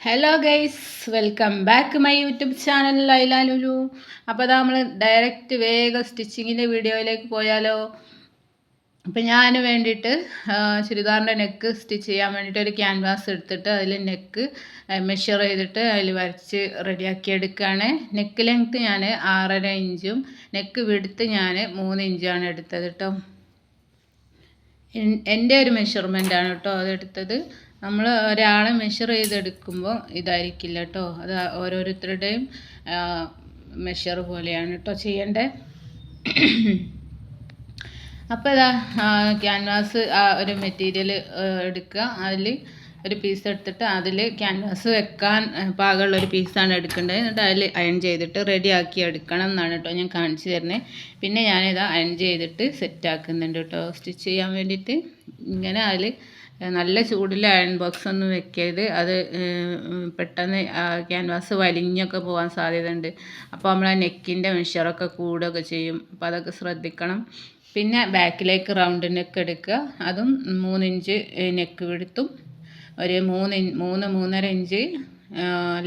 Hello guys, welcome back my YouTube channel Laila Lulu. അപ്പോൾ അതാ നമ്മൾ ഡയറക്റ്റ് വേഗം സ്റ്റിച്ചിങ്ങിൻ്റെ വീഡിയോയിലേക്ക് പോയാലോ. അപ്പോൾ ഞാൻ വേണ്ടിയിട്ട് ചുരിദാറിൻ്റെ നെക്ക് സ്റ്റിച്ച് ചെയ്യാൻ വേണ്ടിയിട്ട് ഒരു ക്യാൻവാസ് എടുത്തിട്ട് അതിൽ നെക്ക് മെഷർ ചെയ്തിട്ട് അതിൽ വരച്ച് റെഡിയാക്കി എടുക്കുകയാണ്. നെക്ക് ലെങ്ത്ത് ഞാൻ 6.5 ഇഞ്ചും നെക്ക് വിഡ്ത്ത് ഞാൻ 3 ഇഞ്ചാണ് എടുത്തത് കേട്ടോ. എൻ്റെ ഒരു മെഷർമെൻ്റാണ് കേട്ടോ അതെടുത്തത്. നമ്മൾ ഒരാളെ മെഷർ ചെയ്തെടുക്കുമ്പോൾ ഇതായിരിക്കില്ല കേട്ടോ, അത് ഓരോരുത്തരുടെയും മെഷർ പോലെയാണ് കേട്ടോ ചെയ്യേണ്ടത്. അപ്പോൾ ഇതാ ക്യാൻവാസ് ഒരു മെറ്റീരിയൽ എടുക്കുക, അതിൽ ഒരു പീസ് എടുത്തിട്ട് അതിൽ ക്യാൻവാസ് വെക്കാൻ പാകമുള്ളൊരു പീസാണ് എടുക്കേണ്ടത്. എന്നിട്ട് അതിൽ അയൺ ചെയ്തിട്ട് റെഡിയാക്കി എടുക്കണം എന്നാണ് കേട്ടോ ഞാൻ കാണിച്ചു തരുന്നത്. പിന്നെ ഞാനിതാ അയൺ ചെയ്തിട്ട് സെറ്റാക്കുന്നുണ്ട് കേട്ടോ സ്റ്റിച്ച് ചെയ്യാൻ വേണ്ടിയിട്ട്. ഇങ്ങനെ അതിൽ നല്ല ചൂടിൽ അയൺ ബോക്സ് ഒന്നും വെക്കരുത്, അത് പെട്ടെന്ന് ക്യാൻവാസ് വലിഞ്ഞൊക്കെ പോകാൻ സാധ്യതയുണ്ട്. അപ്പോൾ നമ്മൾ ആ നെക്കിൻ്റെ മെഷറൊക്കെ കൂടുകയൊക്കെ ചെയ്യും, അപ്പോൾ അതൊക്കെ ശ്രദ്ധിക്കണം. പിന്നെ ബാക്കിലേക്ക് റൗണ്ട് നെക്ക് എടുക്കുക, അതും 3 ഇഞ്ച് നെക്ക് വിടുത്തും ഒരു 3-3.5 ഇഞ്ച്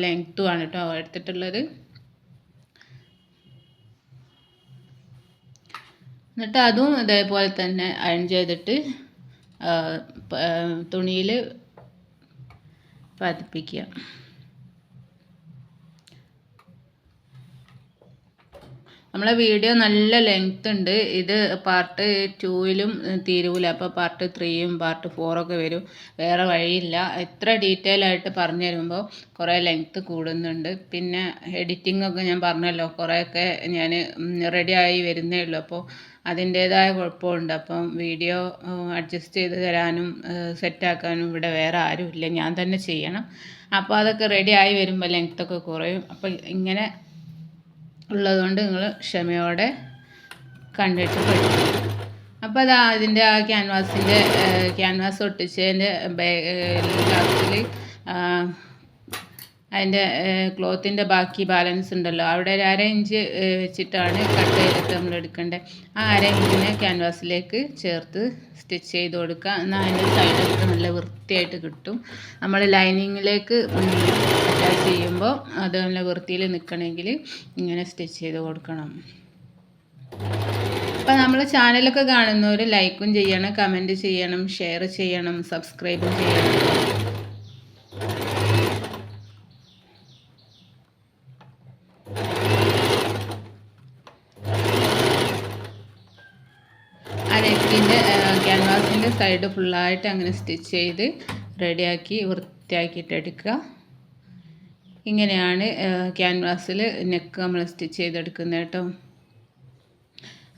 ലെങ്ത്തുമാണ് കേട്ടോ എടുത്തിട്ടുള്ളത്. എന്നിട്ട് അതും ഇതേപോലെ തന്നെ അയൺ ചെയ്തിട്ട് തുണിയിൽ പതിപ്പിക്കുക. നമ്മളെ വീഡിയോ നല്ല ലെങ്ത് ഉണ്ട്, ഇത് പാർട്ട് 2ലും തീരൂല, അപ്പോൾ പാർട്ട് 3യും പാർട്ട് 4ഒക്കെ വരും. വേറെ വഴിയില്ല, എത്ര ഡീറ്റെയിൽ ആയിട്ട് പറഞ്ഞു തരുമ്പോൾ കുറേ ലെങ്ത്ത് കൂടുന്നുണ്ട്. പിന്നെ എഡിറ്റിങ്ങൊക്കെ ഞാൻ പറഞ്ഞല്ലോ, കുറേയൊക്കെ ഞാൻ റെഡിയായി വരുന്നേ ഉള്ളൂ, അപ്പോൾ അതിൻ്റേതായ കുഴപ്പമുണ്ട്. അപ്പം വീഡിയോ അഡ്ജസ്റ്റ് ചെയ്ത് തരാനും സെറ്റാക്കാനും ഇവിടെ വേറെ ആരുമില്ല, ഞാൻ തന്നെ ചെയ്യണം. അപ്പോൾ അതൊക്കെ റെഡിയായി വരുമ്പോൾ ലെങ്ത്തൊക്കെ കുറയും. അപ്പോൾ ഇങ്ങനെ ഉള്ളതുകൊണ്ട് നിങ്ങൾ ക്ഷമയോടെ കണ്ടിട്ട് പഠിക്കും. അപ്പോൾ അതാ അതിൻ്റെ ആ ക്യാൻവാസ് ഒട്ടിച്ചതിൻ്റെ ലാസ്റ്റിൽ അതിൻ്റെ ക്ലോത്തിൻ്റെ ബാക്കി ബാലൻസ് ഉണ്ടല്ലോ, അവിടെ ഒരു 1/2 ഇഞ്ച് വെച്ചിട്ടാണ് കട്ട് ചെയ്തിട്ട് നമ്മൾ എടുക്കേണ്ടത്. ആ 1/2 ഇഞ്ചിനെ ക്യാൻവാസിലേക്ക് ചേർത്ത് സ്റ്റിച്ച് ചെയ്ത് കൊടുക്കുക. എന്നാൽ അതിൻ്റെ സൈഡൊക്കെ നല്ല വൃത്തിയായിട്ട് കിട്ടും. നമ്മൾ ലൈനിങ്ങിലേക്ക് അറ്റാച്ച് ചെയ്യുമ്പോൾ അത് നല്ല വൃത്തിയിൽ നിൽക്കണമെങ്കിൽ ഇങ്ങനെ സ്റ്റിച്ച് ചെയ്ത് കൊടുക്കണം. അപ്പോൾ നമ്മൾ ചാനലൊക്കെ കാണുന്നവർ ലൈക്കും ചെയ്യണം, കമൻറ്റ് ചെയ്യണം, ഷെയർ ചെയ്യണം, സബ്സ്ക്രൈബും ചെയ്യണം. നെക്കിൻ്റെ ക്യാൻവാസിൻ്റെ സൈഡ് ഫുള്ളായിട്ട് അങ്ങനെ സ്റ്റിച്ച് ചെയ്ത് റെഡിയാക്കി വൃത്തിയാക്കിയിട്ട് എടുക്കുക. ഇങ്ങനെയാണ് ക്യാൻവാസിൽ നെക്ക് നമ്മൾ സ്റ്റിച്ച് ചെയ്തെടുക്കുന്നത് കേട്ടോ.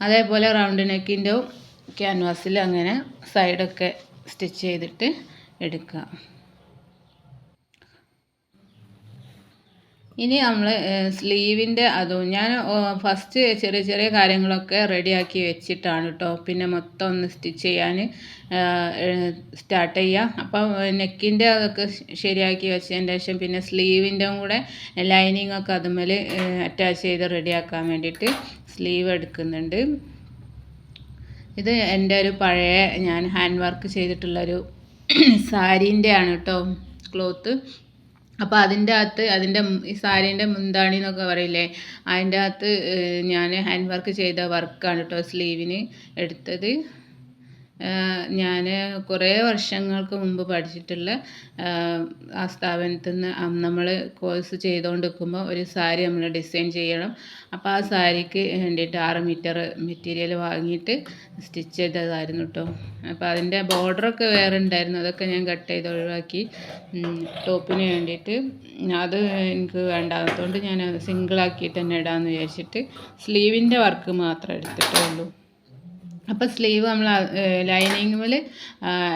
അതേപോലെ റൗണ്ട് നെക്കിൻ്റെ ക്യാൻവാസിൽ അങ്ങനെ സൈഡൊക്കെ സ്റ്റിച്ച് ചെയ്തിട്ട് എടുക്കുക. ഇനി നമ്മൾ സ്ലീവിൻ്റെ അതും ഞാൻ ഫസ്റ്റ് ചെറിയ ചെറിയ കാര്യങ്ങളൊക്കെ റെഡിയാക്കി വെച്ചിട്ടാണ് കേട്ടോ പിന്നെ മൊത്തം ഒന്ന് സ്റ്റിച്ച് ചെയ്യാൻ സ്റ്റാർട്ട് ചെയ്യുക. അപ്പോൾ നെക്കിൻ്റെ അതൊക്കെ ശരിയാക്കി വെച്ചതിന് ശേഷം പിന്നെ സ്ലീവിൻ്റെ കൂടെ ലൈനിങ് ഒക്കെ അതുമേൽ അറ്റാച്ച് ചെയ്ത് റെഡിയാക്കാൻ വേണ്ടിയിട്ട് സ്ലീവ് എടുക്കുന്നുണ്ട്. ഇത് എൻ്റെ ഒരു പഴയ ഞാൻ ഹാൻഡ് വർക്ക് ചെയ്തിട്ടുള്ളൊരു സാരീൻ്റെ ആണ് കേട്ടോ ക്ലോത്ത്. അപ്പോൾ അതിൻ്റെ അകത്ത് ഈ സാരീൻ്റെ മുന്താണി എന്നൊക്കെ പറയില്ലേ, അതിൻ്റെ അകത്ത് ഞാൻ ഹാൻഡ് വർക്ക് ചെയ്ത വർക്കാണ് കേട്ടോ സ്ലീവിന് എടുത്തത്. ഞാൻ കുറേ വർഷങ്ങൾക്ക് മുമ്പ് പഠിച്ചിട്ടുള്ള ആ സ്ഥാപനത്തിൽ നിന്ന് നമ്മൾ കോഴ്സ് ചെയ്തുകൊണ്ട് നിൽക്കുമ്പോൾ ഒരു സാരി നമ്മൾ ഡിസൈൻ ചെയ്യണം. അപ്പോൾ ആ സാരിക്ക് വേണ്ടിയിട്ട് 6 മീറ്റർ മെറ്റീരിയൽ വാങ്ങിയിട്ട് സ്റ്റിച്ച് ചെയ്തതായിരുന്നു കേട്ടോ. അപ്പോൾ അതിൻ്റെ ബോർഡറൊക്കെ വേറെ ഉണ്ടായിരുന്നു, അതൊക്കെ ഞാൻ കട്ട് ചെയ്ത് ഒഴിവാക്കി ടോപ്പിന് വേണ്ടിയിട്ട്. അത് എനിക്ക് വേണ്ടാത്തതുകൊണ്ട് ഞാൻ സിംഗിളാക്കിയിട്ട് തന്നെ ഇടാമെന്ന് വിചാരിച്ചിട്ട് സ്ലീവിൻ്റെ വർക്ക് മാത്രമേ എടുത്തിട്ടേ ഉള്ളൂ. അപ്പോൾ സ്ലീവ് നമ്മൾ ലൈനിങ്ങിൽ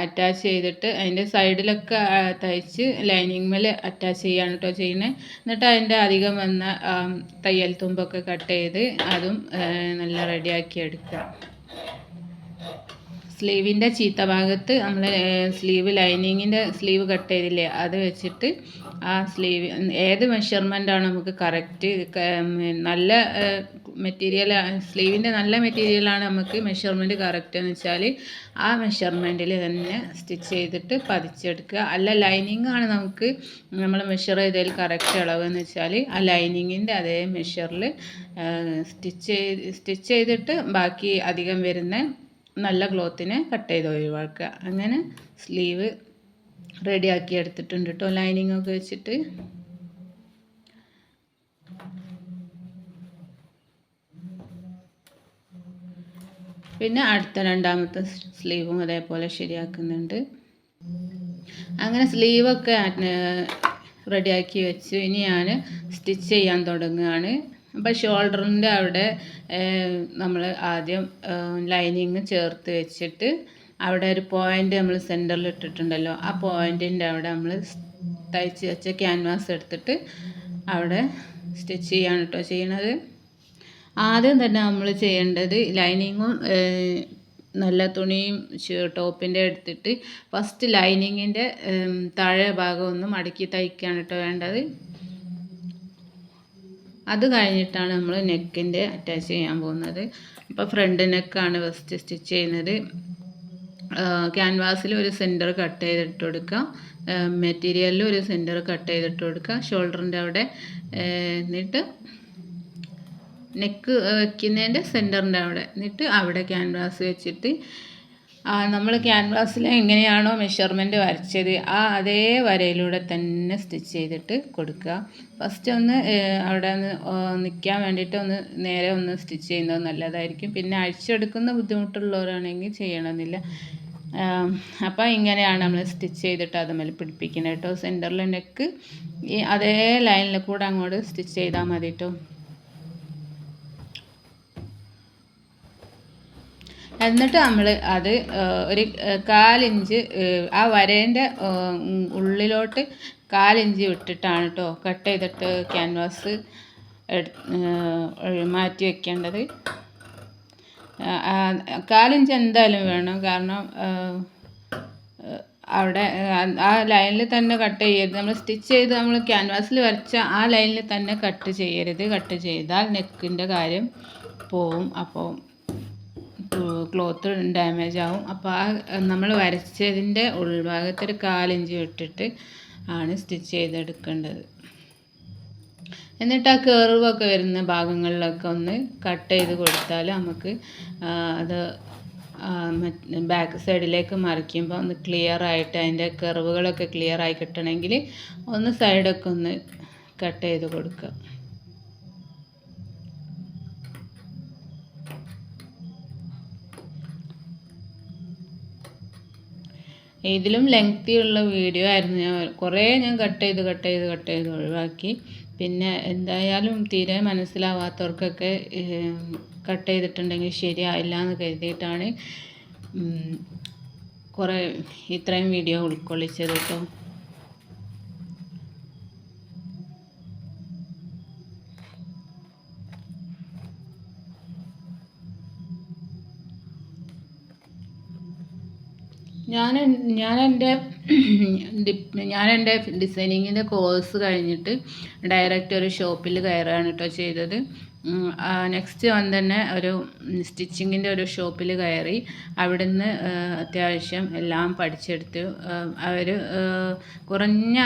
അറ്റാച്ച് ചെയ്തിട്ട് അതിൻ്റെ സൈഡിലൊക്കെ തയ്ച്ച് ലൈനിങ്ങിൽ അറ്റാച്ച് ചെയ്യാണ് കേട്ടോ ചെയ്യുന്നത്. എന്നിട്ട് അതിൻ്റെ അധികം വന്ന തയ്യൽ തുമ്പൊക്കെ കട്ട് ചെയ്ത് അതും നല്ല റെഡിയാക്കി എടുക്കുക. സ്ലീവിൻ്റെ ചീത്ത ഭാഗത്ത് നമ്മൾ ലൈനിങ്ങിൻ്റെ സ്ലീവ് കട്ട് ചെയ്തില്ലേ, അത് വെച്ചിട്ട് ആ സ്ലീവ് ഏത് മെഷർമെൻറ്റാണ് നമുക്ക് കറക്റ്റ് നല്ല മെറ്റീരിയൽ സ്ലീവിൻ്റെ നല്ല മെറ്റീരിയലാണ് നമുക്ക് മെഷർമെൻറ്റ് കറക്റ്റ് എന്ന് വെച്ചാൽ ആ മെഷർമെൻറ്റിൽ തന്നെ സ്റ്റിച്ച് ചെയ്തിട്ട് പതിച്ചെടുക്കുക. അല്ല ലൈനിങ് ആണ് നമുക്ക് നമ്മൾ മെഷർ ചെയ്തതിൽ കറക്റ്റ് അളവെന്ന് വെച്ചാൽ ആ ലൈനിങ്ങിൻ്റെ അതേ മെഷറിൽ സ്റ്റിച്ച് ചെയ്തിട്ട് ബാക്കി അധികം വരുന്ന നല്ല ക്ലോത്തിനെ കട്ട് ചെയ്ത് ഒഴിവാക്കുക. അങ്ങനെ സ്ലീവ് റെഡിയാക്കി എടുത്തിട്ടുണ്ട് കേട്ടോ, ലൈനിങ് ഒക്കെ വെച്ചിട്ട്. പിന്നെ അടുത്ത രണ്ടാമത്തെ സ്ലീവും അതേപോലെ ശരിയാക്കുന്നുണ്ട്. അങ്ങനെ സ്ലീവൊക്കെ റെഡിയാക്കി വെച്ച് ഇനി ഞാൻ സ്റ്റിച്ച് ചെയ്യാൻ തുടങ്ങുകയാണ്. അപ്പോൾ ഷോൾഡറിൻ്റെ അവിടെ നമ്മൾ ആദ്യം ലൈനിങ് ചേർത്ത് വെച്ചിട്ട് അവിടെ ഒരു പോയിൻ്റ് നമ്മൾ സെൻറ്ററിൽ ഇട്ടിട്ടുണ്ടല്ലോ, ആ പോയിൻറ്റിൻ്റെ അവിടെ നമ്മൾ തയ്ച്ച് വെച്ച ക്യാൻവാസ് എടുത്തിട്ട് അവിടെ സ്റ്റിച്ച് ചെയ്യാണ് കേട്ടോ ചെയ്യണത്. ആദ്യം തന്നെ നമ്മൾ ചെയ്യേണ്ടത് ലൈനിങ്ങും നല്ല തുണിയും ടോപ്പിൻ്റെ എടുത്തിട്ട് ഫസ്റ്റ് ലൈനിങ്ങിൻ്റെ താഴെ ഭാഗം ഒന്ന് മടക്കി തയ്ക്കുകയാണ് കേട്ടോ വേണ്ടത്. അത് കഴിഞ്ഞിട്ടാണ് നമ്മൾ നെക്കിൻ്റെ അറ്റാച്ച് ചെയ്യാൻ പോകുന്നത്. അപ്പോൾ ഫ്രണ്ട് നെക്കാണ് ഫസ്റ്റ് സ്റ്റിച്ച് ചെയ്യുന്നത്. ക്യാൻവാസിൽ ഒരു സെൻറ്റർ കട്ട് ചെയ്തിട്ട് കൊടുക്കുക, മെറ്റീരിയലിൽ ഒരു സെൻറ്റർ കട്ട് ചെയ്തിട്ട് കൊടുക്കുക, ഷോൾഡറിൻ്റെ അവിടെ എന്നിട്ട് നെക്ക് വയ്ക്കുന്നതിൻ്റെ സെൻറ്ററിൻ്റെ അവിടെ എന്നിട്ട് അവിടെ ക്യാൻവാസ് വെച്ചിട്ട് നമ്മൾ ക്യാൻവാസിൽ എങ്ങനെയാണോ മെഷർമെൻറ്റ് വരച്ചത് ആ അതേ വരയിലൂടെ തന്നെ സ്റ്റിച്ച് ചെയ്തിട്ട് കൊടുക്കുക. ഫസ്റ്റ് ഒന്ന് അവിടെ ഒന്ന് നിൽക്കാൻ വേണ്ടിയിട്ട് ഒന്ന് നേരെ ഒന്ന് സ്റ്റിച്ച് ചെയ്യുന്നത് നല്ലതായിരിക്കും. പിന്നെ അഴിച്ചെടുക്കുന്ന ബുദ്ധിമുട്ടുള്ളവരാണെങ്കിൽ ചെയ്യണമെന്നില്ല. അപ്പോൾ ഇങ്ങനെയാണ് നമ്മൾ സ്റ്റിച്ച് ചെയ്തിട്ട് അതുമേൽ പിടിപ്പിക്കുന്നത് കേട്ടോ. സെൻറ്ററിൽ നെക്ക് ഈ അതേ ലൈനിൽ കൂടെ അങ്ങോട്ട് സ്റ്റിച്ച് ചെയ്താൽ മതി കേട്ടോ. എന്നിട്ട് നമ്മൾ അത് ഒരു 1/4 ഇഞ്ച് ആ വരേൻ്റെ ഉള്ളിലോട്ട് 1/4 ഇഞ്ച് വിട്ടിട്ടാണ് കേട്ടോ കട്ട് ചെയ്തിട്ട് ക്യാൻവാസ് മാറ്റി വയ്ക്കേണ്ടത്. 1/4 ഇഞ്ച് എന്തായാലും വേണം, കാരണം അവിടെ ആ ലൈനിൽ തന്നെ കട്ട് ചെയ്യരുത്. നമ്മൾ സ്റ്റിച്ച് ചെയ്ത് നമ്മൾ ക്യാൻവാസിൽ വരച്ച ആ ലൈനിൽ തന്നെ കട്ട് ചെയ്യരുത്. കട്ട് ചെയ്താൽ നെക്കിൻ്റെ കാര്യം പോവും, അപ്പോൾ ക്ലോത്ത് ഡാമേജ് ആവും. അപ്പോൾ ആ നമ്മൾ വരച്ചതിൻ്റെ ഉൾഭാഗത്ത് ഒരു 1/4 ഇഞ്ച് വിട്ടിട്ട് ആണ് സ്റ്റിച്ച് ചെയ്തെടുക്കേണ്ടത്. എന്നിട്ട് ആ കർവൊക്കെ വരുന്ന ഭാഗങ്ങളിലൊക്കെ ഒന്ന് കട്ട് ചെയ്ത് കൊടുത്താൽ നമുക്ക് അത് ബാക്ക് സൈഡിലേക്ക് മറിക്കുമ്പോൾ ഒന്ന് ക്ലിയർ ആയിട്ട് അതിൻ്റെ കർവുകളൊക്കെ ക്ലിയർ ആയി കിട്ടണമെങ്കിൽ ഒന്ന് സൈഡൊക്കെ ഒന്ന് കട്ട് ചെയ്ത് കൊടുക്കുക. ഇതിലും ലെങ്തി ഉള്ള വീഡിയോ ആയിരുന്നു. ഞാൻ കട്ട് ചെയ്ത് ഒഴിവാക്കി. പിന്നെ എന്തായാലും തീരെ മനസ്സിലാവാത്തവർക്കൊക്കെ കട്ട് ചെയ്തിട്ടുണ്ടെങ്കിൽ ശരിയായില്ല എന്ന് കരുതിയിട്ടാണ് ഇത്രയും വീഡിയോ ഉൾക്കൊള്ളിച്ചത് കേട്ടോ. ഞാൻ എൻ്റെ ഡിസൈനിങ്ങിൻ്റെ കോഴ്സ് കഴിഞ്ഞിട്ട് ഡയറക്റ്റ് ഒരു ഷോപ്പിൽ കയറുകയാണ് കേട്ടോ ചെയ്തത്. നെക്സ്റ്റ് വന്ന് തന്നെ ഒരു സ്റ്റിച്ചിങ്ങിൻ്റെ ഒരു ഷോപ്പിൽ കയറി അവിടുന്ന് അത്യാവശ്യം എല്ലാം പഠിച്ചെടുത്തു. അവർ കുറഞ്ഞ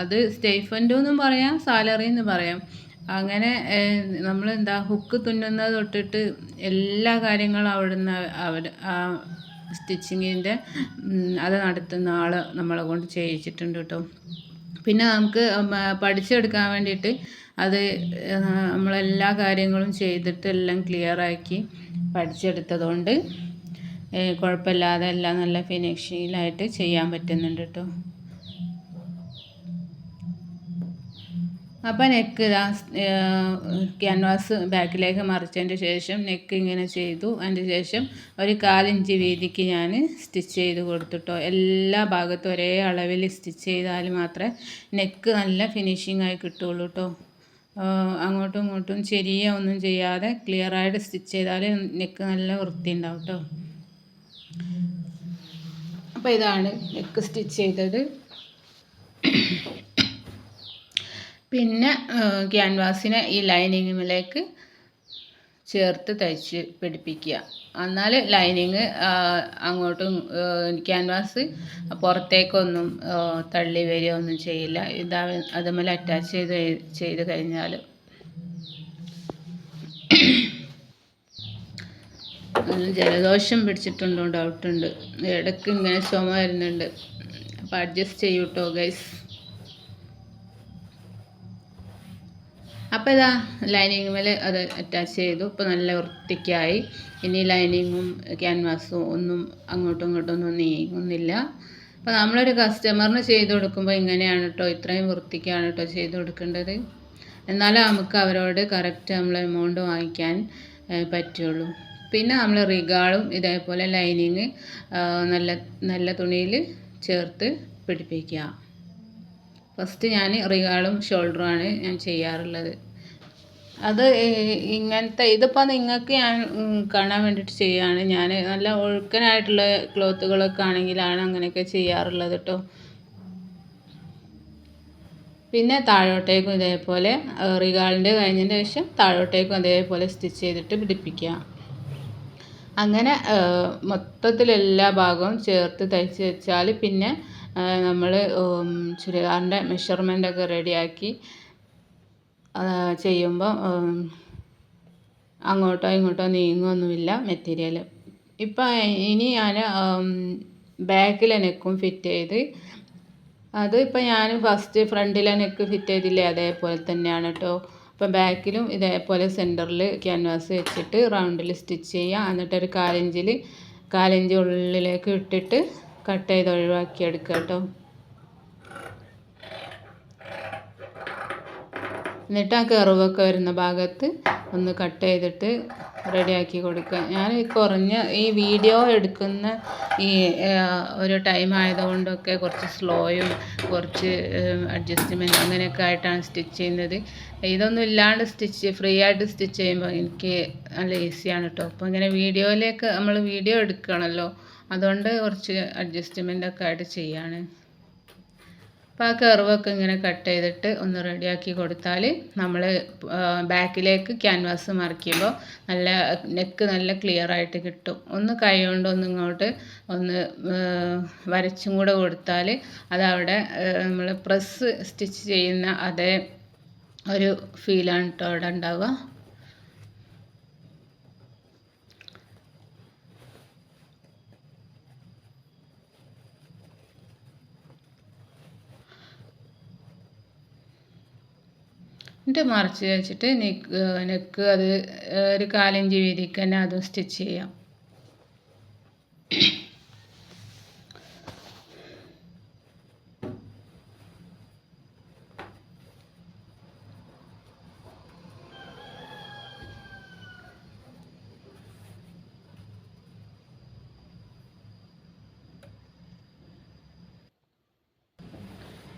അത് സ്റ്റൈഫൻഡ് എന്നും പറയാം, സാലറി എന്ന് പറയാം. അങ്ങനെ നമ്മളെന്താ ഹുക്ക് തുന്നുന്നത് തൊട്ടിട്ട് എല്ലാ കാര്യങ്ങളും അവിടുന്ന് അവർ സ്റ്റിച്ചിങ്ങിൻ്റെ അത് നടത്തുന്ന ആൾ നമ്മളെ കൊണ്ട് ചെയ്യിച്ചിട്ടുണ്ട് കേട്ടോ. പിന്നെ നമുക്ക് പഠിച്ചെടുക്കാൻ വേണ്ടിയിട്ട് അത് നമ്മളെല്ലാ കാര്യങ്ങളും ചെയ്തിട്ട് എല്ലാം ക്ലിയറാക്കി പഠിച്ചെടുത്തതുകൊണ്ട് കുഴപ്പമില്ലാതെ എല്ലാം നല്ല ഫിനിഷിങ്ങിലായിട്ട് ചെയ്യാൻ പറ്റുന്നുണ്ട് കേട്ടോ. അപ്പോൾ നെക്ക് ക്യാൻവാസ് ബാക്കിലേക്ക് മറിച്ചതിൻ്റെ ശേഷം നെക്ക് ഇങ്ങനെ ചെയ്തു. അതിൻ്റെ ശേഷം ഒരു 1/4 ഇഞ്ച് വീതിക്ക് ഞാൻ സ്റ്റിച്ച് ചെയ്ത് കൊടുത്തിട്ടോ. എല്ലാ ഭാഗത്തും ഒരേ അളവിൽ സ്റ്റിച്ച് ചെയ്താൽ മാത്രമേ നെക്ക് നല്ല ഫിനിഷിംഗ് ആയി കിട്ടുള്ളൂ കേട്ടോ. അങ്ങോട്ടും ഇങ്ങോട്ടും ചെരിയ ഒന്നും ചെയ്യാതെ ക്ലിയറായിട്ട് സ്റ്റിച്ച് ചെയ്താൽ നെക്ക് നല്ല വൃത്തി ഉണ്ടാവും കേട്ടോ. അപ്പോൾ ഇതാണ് നെക്ക് സ്റ്റിച്ച് ചെയ്തത്. പിന്നെ ക്യാൻവാസിനെ ഈ ലൈനിങ്ങിലേക്ക് ചേർത്ത് തയ്ച്ച് പിടിപ്പിക്കുക. എന്നാൽ ലൈനിങ് അങ്ങോട്ടും ക്യാൻവാസ് പുറത്തേക്കൊന്നും തള്ളി വരികയൊന്നും ചെയ്യില്ല. അതുമേലെ അറ്റാച്ച് ചെയ്ത് കഴിഞ്ഞാൽ. ജലദോഷം പിടിച്ചിട്ടുണ്ടോ ഡൗട്ടുണ്ട്. ഇടയ്ക്ക് ഇങ്ങനെ ചുമ വരുന്നുണ്ട്. അപ്പോൾ അഡ്ജസ്റ്റ് ചെയ്യൂട്ടോ ഗൈസ്. അപ്പോൾ ഇതാ ലൈനിങ് മേലെ അത് അറ്റാച്ച് ചെയ്തു. ഇപ്പോൾ നല്ല വൃത്തിക്കായി. ഇനി ലൈനിങ്ങും ക്യാൻവാസും ഒന്നും അങ്ങോട്ടും ഇങ്ങോട്ടും ഒന്നും നീങ്ങുന്നില്ല. അപ്പോൾ നമ്മളൊരു കസ്റ്റമറിന് ചെയ്ത് കൊടുക്കുമ്പോൾ ഇങ്ങനെയാണ് കേട്ടോ, ഇത്രയും വൃത്തിക്കാണ് കേട്ടോ ചെയ്ത് കൊടുക്കേണ്ടത്. എന്നാലും നമുക്ക് അവരോട് കറക്റ്റ് നമ്മൾ എമൗണ്ട് വാങ്ങിക്കാൻ പറ്റുള്ളൂ. പിന്നെ നമ്മൾ റിഗാളും ഇതേപോലെ ലൈനിങ് നല്ല നല്ല തുണിയിൽ ചേർത്ത് പിടിപ്പിക്കുക. ഫസ്റ്റ് ഞാൻ റിഗാളും ഷോൾഡറുമാണ് ഞാൻ ചെയ്യാറുള്ളത്. അത് ഇങ്ങനത്തെ ഇതിപ്പോൾ നിങ്ങൾക്ക് ഞാൻ കാണാൻ വേണ്ടിയിട്ട് ചെയ്യുകയാണ്. ഞാൻ നല്ല ഒഴുക്കനായിട്ടുള്ള ക്ലോത്തുകളൊക്കെ ആണെങ്കിലാണ് അങ്ങനെയൊക്കെ ചെയ്യാറുള്ളത് കേട്ടോ. പിന്നെ താഴോട്ടേക്കും ഇതേപോലെ റിഗാളിൻ്റെ കഴിഞ്ഞതിന് ശേഷം താഴോട്ടേക്കും അതേപോലെ സ്റ്റിച്ച് ചെയ്തിട്ട് പിടിപ്പിക്കുക. അങ്ങനെ മൊത്തത്തിലെല്ലാ ഭാഗവും ചേർത്ത് തയ്ച്ച് വെച്ചാൽ പിന്നെ നമ്മൾ ചുരിദാറിൻ്റെ മെഷർമെൻ്റൊക്കെ റെഡിയാക്കി ചെയ്യുമ്പോൾ അങ്ങോട്ടോ ഇങ്ങോട്ടോ നീങ്ങുമൊന്നുമില്ല മെറ്റീരിയൽ. ഇപ്പം ഇനി ഞാൻ ബാക്കിലെ നെക്കും ഫിറ്റ് ചെയ്ത് അത് ഇപ്പം ഞാൻ ഫസ്റ്റ് ഫ്രണ്ടിലെ നെക്ക് ഫിറ്റ് ചെയ്തില്ലേ അതേപോലെ തന്നെയാണ് കേട്ടോ. അപ്പോൾ ബാക്കിലും ഇതേപോലെ സെൻറ്ററിൽ ക്യാൻവാസ് വെച്ചിട്ട് റൗണ്ടിൽ സ്റ്റിച്ച് ചെയ്യുക. എന്നിട്ടൊരു 1/4 ഇഞ്ച് ഉള്ളിലേക്ക് ഇട്ടിട്ട് കട്ട് ചെയ്ത് ഒഴിവാക്കി എടുക്കുക കേട്ടോ. എന്നിട്ട് ആ കർവൊക്കെ വരുന്ന ഭാഗത്ത് ഒന്ന് കട്ട് ചെയ്തിട്ട് റെഡിയാക്കി കൊടുക്കുക. ഞാൻ കുറഞ്ഞ ഈ വീഡിയോ എടുക്കുന്ന ഈ ഒരു ടൈം ആയതുകൊണ്ടൊക്കെ കുറച്ച് സ്ലോയും കുറച്ച് അഡ്ജസ്റ്റ്മെൻറ്റ് അങ്ങനെയൊക്കെ ആയിട്ടാണ് സ്റ്റിച്ച് ചെയ്യുന്നത്. ഇതൊന്നും ഇല്ലാണ്ട് ഫ്രീ ആയിട്ട് സ്റ്റിച്ച് ചെയ്യുമ്പോൾ എനിക്ക് നല്ല ഈസിയാണ് കേട്ടോ. അപ്പോൾ ഇങ്ങനെ വീഡിയോയിലേക്ക് നമ്മൾ വീഡിയോ എടുക്കണമല്ലോ, അതുകൊണ്ട് കുറച്ച് അഡ്ജസ്റ്റ്മെൻറ്റൊക്കെ ആയിട്ട് ചെയ്യാണ്. അപ്പോൾ ആ കർവൊക്കെ ഇങ്ങനെ കട്ട് ചെയ്തിട്ട് ഒന്ന് റെഡിയാക്കി കൊടുത്താൽ നമ്മൾ ബാക്കിലേക്ക് ക്യാൻവാസ് മറിക്കുമ്പോൾ നല്ല നെക്ക് നല്ല ക്ലിയർ ആയിട്ട് കിട്ടും. ഒന്ന് കൈ കൊണ്ട് ഇങ്ങോട്ട് ഒന്ന് വരച്ചും കൂടെ കൊടുത്താൽ അതവിടെ നമ്മൾ പ്രസ് സ്റ്റിച്ച് ചെയ്യുന്ന അതേ ഒരു ഫീലാണ് കേട്ടോ അവിടെ ഉണ്ടാവുക. എന്നിട്ട് മറിച്ച് വെച്ചിട്ട് നെക്ക് അത് ഒരു 1/4 ഇഞ്ച് വീതിക്ക് തന്നെ അതും സ്റ്റിച്ച് ചെയ്യാം.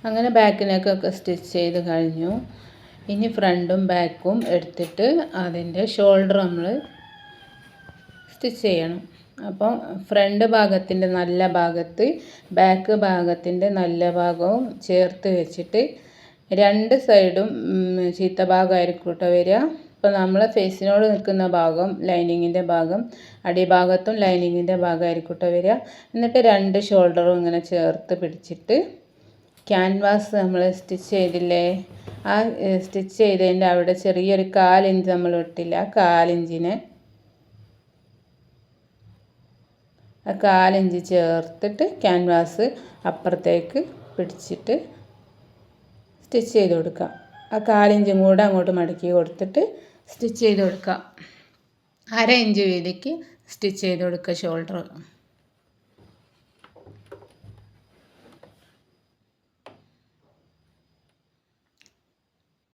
അങ്ങനെ ബാക്കിനൊക്കെ സ്റ്റിച്ച് ചെയ്ത് കഴിഞ്ഞു. ഇനി ഫ്രണ്ടും ബാക്കും എടുത്തിട്ട് അതിൻ്റെ ഷോൾഡർ നമ്മൾ സ്റ്റിച്ച് ചെയ്യണം. അപ്പോൾ ഫ്രണ്ട് ഭാഗത്തിൻ്റെ നല്ല ഭാഗത്ത് ബാക്ക് ഭാഗത്തിൻ്റെ നല്ല ഭാഗവും ചേർത്ത് വെച്ചിട്ട് രണ്ട് സൈഡും ചീത്ത ഭാഗമായിരിക്കും കേട്ടോ വരിക. അപ്പോൾ നമ്മൾ ഫേസിനോട് നിൽക്കുന്ന ഭാഗം ലൈനിങ്ങിൻ്റെ ഭാഗം അടിഭാഗത്തും ലൈനിങ്ങിൻ്റെ ഭാഗമായിരിക്കും കേട്ടോ വരിക. എന്നിട്ട് രണ്ട് ഷോൾഡറും ഇങ്ങനെ ചേർത്ത് പിടിച്ചിട്ട് ക്യാൻവാസ് നമ്മൾ സ്റ്റിച്ച് ചെയ്തില്ലേ, ആ സ്റ്റിച്ച് ചെയ്തതിൻ്റെ അവിടെ ചെറിയൊരു 1/4 ഇഞ്ച് നമ്മൾ ഇട്ടില്ല, ആ 1/4 ഇഞ്ചിനെ 1/4 ഇഞ്ച് ചേർത്തിട്ട് ക്യാൻവാസ് അപ്പുറത്തേക്ക് പിടിച്ചിട്ട് സ്റ്റിച്ച് ചെയ്ത് കൊടുക്കുക. ആ 1/4 ഇഞ്ചും കൂടെ അങ്ങോട്ട് മടക്കി കൊടുത്തിട്ട് സ്റ്റിച്ച് ചെയ്ത് കൊടുക്കുക. 1/2 ഇഞ്ച് വീതിക്ക് സ്റ്റിച്ച് ചെയ്ത് കൊടുക്കുക ഷോൾഡർ.